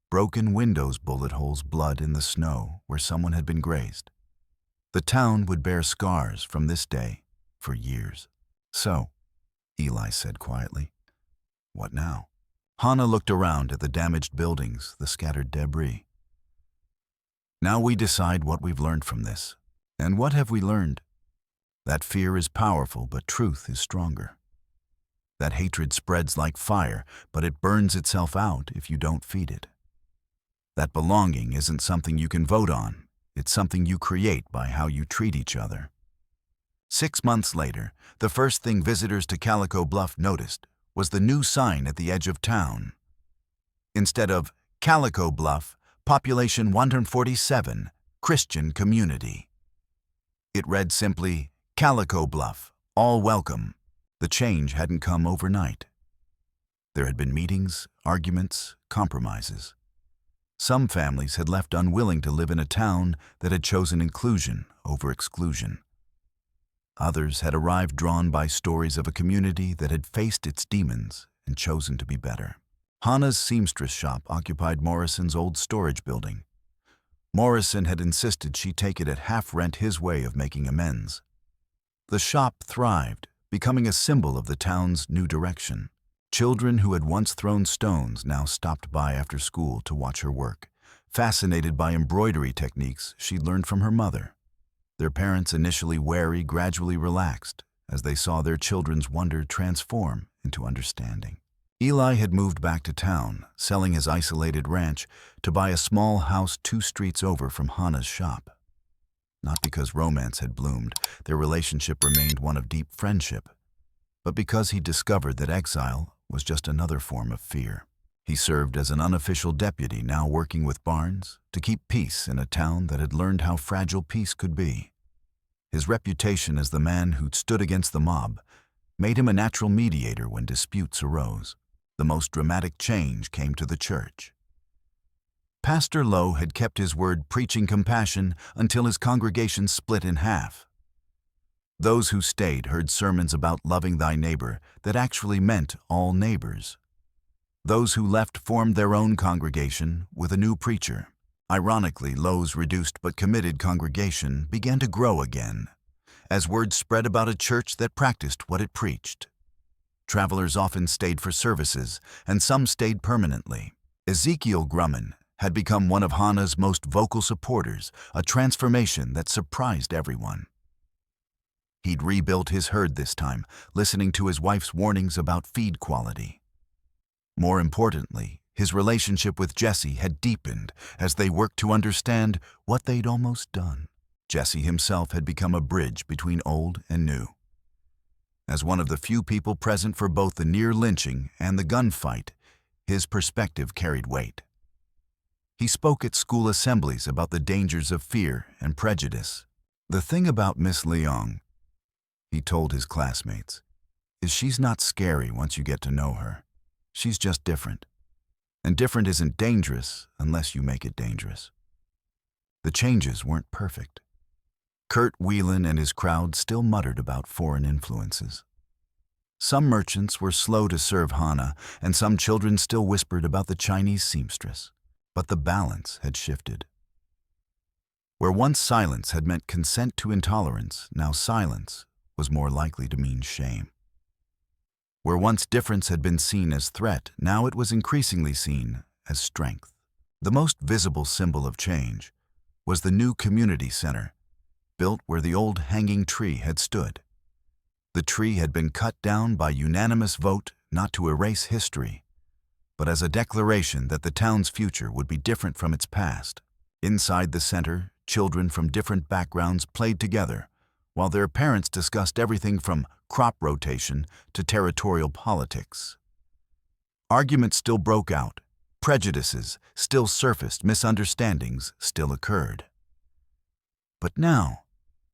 Broken windows, bullet holes, blood in the snow where someone had been grazed. The town would bear scars from this day for years. So, Eli said quietly, what now? Hana looked around at the damaged buildings, the scattered debris. Now we decide what we've learned from this. And what have we learned? That fear is powerful, but truth is stronger. That hatred spreads like fire, but it burns itself out if you don't feed it. That belonging isn't something you can vote on. It's something you create by how you treat each other. 6 months later, the first thing visitors to Calico Bluff noticed was the new sign at the edge of town. Instead of Calico Bluff, population 147, Christian community. It read simply, Calico Bluff, all welcome. The change hadn't come overnight. There had been meetings, arguments, compromises. Some families had left unwilling to live in a town that had chosen inclusion over exclusion. Others had arrived drawn by stories of a community that had faced its demons and chosen to be better. Hana's seamstress shop occupied Morrison's old storage building. Morrison had insisted she take it at half rent, his way of making amends. The shop thrived, becoming a symbol of the town's new direction. Children who had once thrown stones now stopped by after school to watch her work, fascinated by embroidery techniques she'd learned from her mother. Their parents, initially wary, gradually relaxed as they saw their children's wonder transform into understanding. Eli had moved back to town, selling his isolated ranch to buy a small house 2 streets over from Hana's shop. Not because romance had bloomed, their relationship remained one of deep friendship, but because he discovered that exile was just another form of fear. He served as an unofficial deputy, now working with Barnes to keep peace in a town that had learned how fragile peace could be. His reputation as the man who'd stood against the mob made him a natural mediator when disputes arose. The most dramatic change came to the church. Pastor Lowe had kept his word, preaching compassion until his congregation split in half. Those who stayed heard sermons about loving thy neighbor that actually meant all neighbors. Those who left formed their own congregation with a new preacher. Ironically, Lowe's reduced but committed congregation began to grow again, as word spread about a church that practiced what it preached. Travelers often stayed for services, and some stayed permanently. Ezekiel Grumman had become one of Hana's most vocal supporters, a transformation that surprised everyone. He'd rebuilt his herd this time, listening to his wife's warnings about feed quality. More importantly, his relationship with Jesse had deepened as they worked to understand what they'd almost done. Jesse himself had become a bridge between old and new. As one of the few people present for both the near lynching and the gunfight, his perspective carried weight. He spoke at school assemblies about the dangers of fear and prejudice. "The thing about Miss Leong," he told his classmates, "is she's not scary once you get to know her. She's just different. And different isn't dangerous unless you make it dangerous." The changes weren't perfect. Kurt Whelan and his crowd still muttered about foreign influences. Some merchants were slow to serve Hana, and some children still whispered about the Chinese seamstress. But the balance had shifted. Where once silence had meant consent to intolerance, now silence was more likely to mean shame. Where once difference had been seen as threat, now it was increasingly seen as strength. The most visible symbol of change was the new community center, built where the old hanging tree had stood. The tree had been cut down by unanimous vote not to erase history, but as a declaration that the town's future would be different from its past. Inside the center, children from different backgrounds played together, while their parents discussed everything from crop rotation to territorial politics. Arguments still broke out, prejudices still surfaced, misunderstandings still occurred. But now,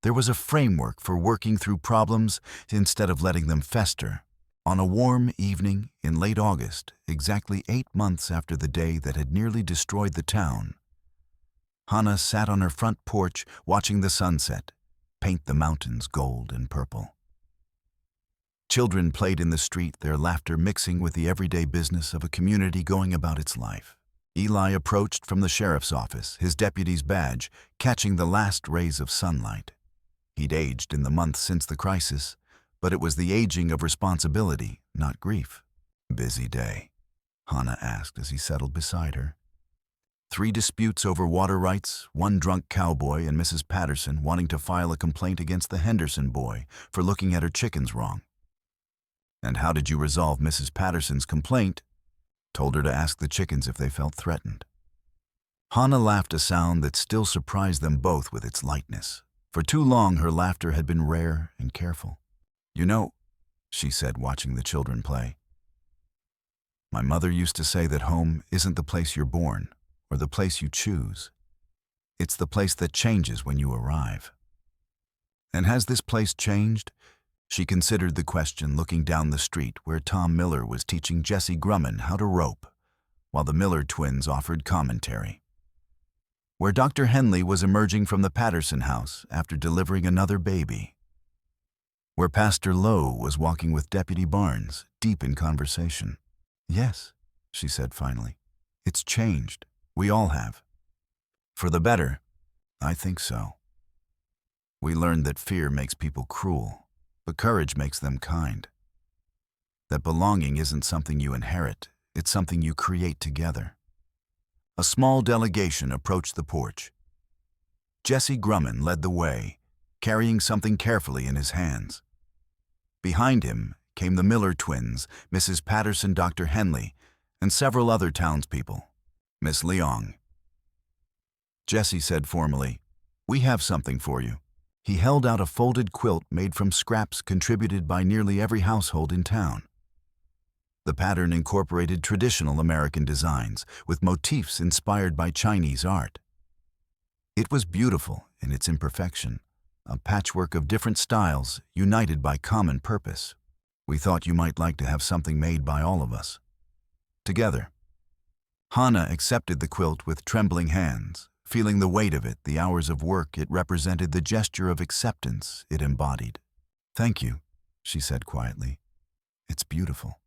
there was a framework for working through problems instead of letting them fester. On a warm evening in late August, exactly 8 months after the day that had nearly destroyed the town, Hana sat on her front porch watching the sunset paint the mountains gold and purple. Children played in the street, their laughter mixing with the everyday business of a community going about its life. Eli approached from the sheriff's office, his deputy's badge catching the last rays of sunlight. He'd aged in the months since the crisis, but it was the aging of responsibility, not grief. "Busy day?" Hana asked as he settled beside her. 3 disputes over water rights, 1 drunk cowboy and Mrs. Patterson wanting to file a complaint against the Henderson boy for looking at her chickens wrong. "And how did you resolve Mrs. Patterson's complaint?" Told her to ask the chickens if they felt threatened. Hana laughed, a sound that still surprised them both with its lightness. For too long, her laughter had been rare and careful. "You know," she said, watching the children play, "my mother used to say that home isn't the place you're born or the place you choose. It's the place that changes when you arrive." And has this place changed? She considered the question, looking down the street where Tom Miller was teaching Jesse Grumman how to rope, while the Miller twins offered commentary. Where Dr. Henley was emerging from the Patterson house after delivering another baby. where Pastor Lowe was walking with Deputy Barnes, deep in conversation. "Yes," she said finally. "It's changed. We all have. For the better, I think so. We learned that fear makes people cruel, but courage makes them kind. That belonging isn't something you inherit, it's something you create together." A small delegation approached the porch. Jesse Grumman led the way, carrying something carefully in his hands. Behind him came the Miller twins, Mrs. Patterson, Dr. Henley, and several other townspeople. "Miss Leong," Jesse said formally, "we have something for you." He held out a folded quilt made from scraps contributed by nearly every household in town. The pattern incorporated traditional American designs, with motifs inspired by Chinese art. It was beautiful in its imperfection, a patchwork of different styles united by common purpose. "We thought you might like to have something made by all of us. Together." Hana accepted the quilt with trembling hands, feeling the weight of it, the hours of work it represented, the gesture of acceptance it embodied. "Thank you," she said quietly. "It's beautiful."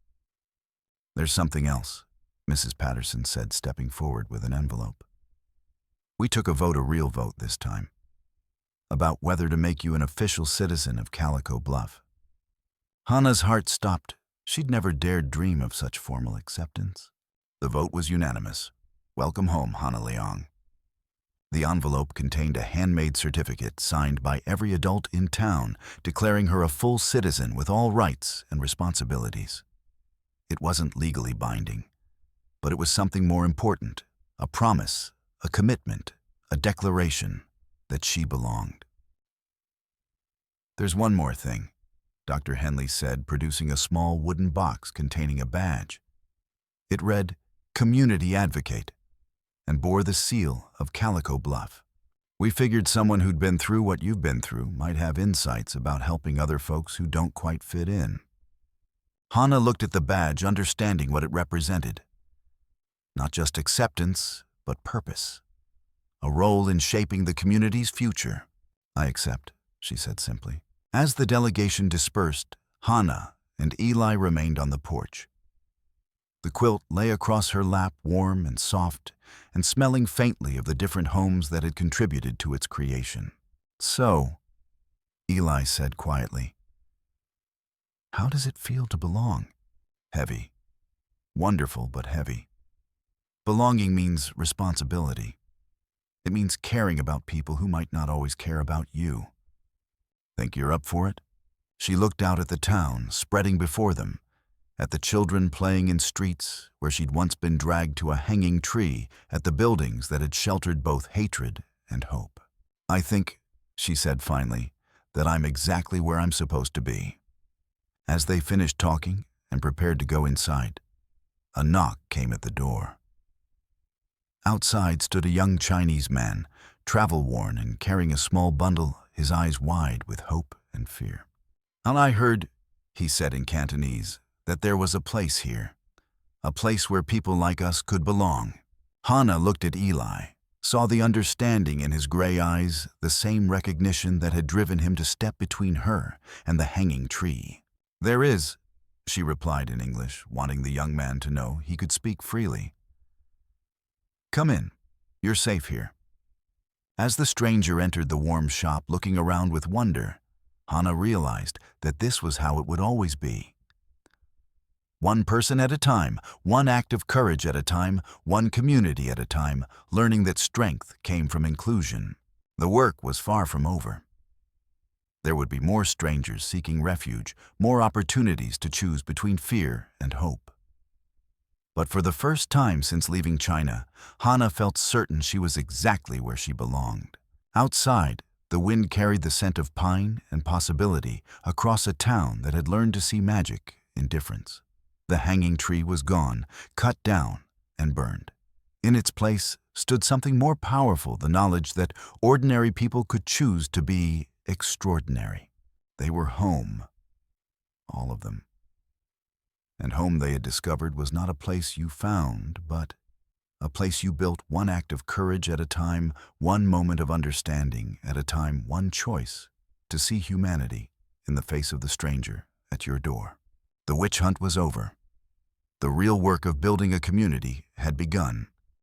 "There's something else," Mrs. Patterson said, stepping forward with an envelope. "We took a vote, a real vote this time, about whether to make you an official citizen of Calico Bluff." Hana's heart stopped. She'd never dared dream of such formal acceptance. The vote was unanimous. "Welcome home, Hana Leong." The envelope contained a handmade certificate signed by every adult in town, declaring her a full citizen with all rights and responsibilities. It wasn't legally binding, but it was something more important, a promise, a commitment, a declaration that she belonged. "There's one more thing," Dr. Henley said, producing a small wooden box containing a badge. It read, "Community Advocate," and bore the seal of Calico Bluff. "We figured someone who'd been through what you've been through might have insights about helping other folks who don't quite fit in." Hana looked at the badge, understanding what it represented. Not just acceptance, but purpose. A role in shaping the community's future. "I accept," she said simply. As the delegation dispersed, Hana and Eli remained on the porch. The quilt lay across her lap, warm and soft, and smelling faintly of the different homes that had contributed to its creation. "So," Eli said quietly, "how does it feel to belong?" "Heavy. Wonderful, but heavy. Belonging means responsibility. It means caring about people who might not always care about you. Think you're up for it?" She looked out at the town spreading before them, at the children playing in streets where she'd once been dragged to a hanging tree, at the buildings that had sheltered both hatred and hope. "I think," she said finally, "that I'm exactly where I'm supposed to be." As they finished talking and prepared to go inside, a knock came at the door. Outside stood a young Chinese man, travel-worn and carrying a small bundle, his eyes wide with hope and fear. "And I heard," he said in Cantonese, "that there was a place here, a place where people like us could belong." Hana looked at Eli, saw the understanding in his gray eyes, the same recognition that had driven him to step between her and the hanging tree. "There is," she replied in English, wanting the young man to know he could speak freely. "Come in. You're safe here." As the stranger entered the warm shop, looking around with wonder, Hana realized that this was how it would always be. One person at a time, one act of courage at a time, one community at a time, learning that strength came from inclusion. The work was far from over. There would be more strangers seeking refuge, more opportunities to choose between fear and hope. But for the first time since leaving China, Hana felt certain she was exactly where she belonged. Outside, the wind carried the scent of pine and possibility across a town that had learned to see magic in difference. The hanging tree was gone, cut down and burned. In its place stood something more powerful, the knowledge that ordinary people could choose to be extraordinary. They were home, all of them. And home, they had discovered, was not a place you found, but a place you built one act of courage at a time, one moment of understanding at a time, one choice to see humanity in the face of the stranger at your door. The witch hunt was over. The real work of building a community had begun.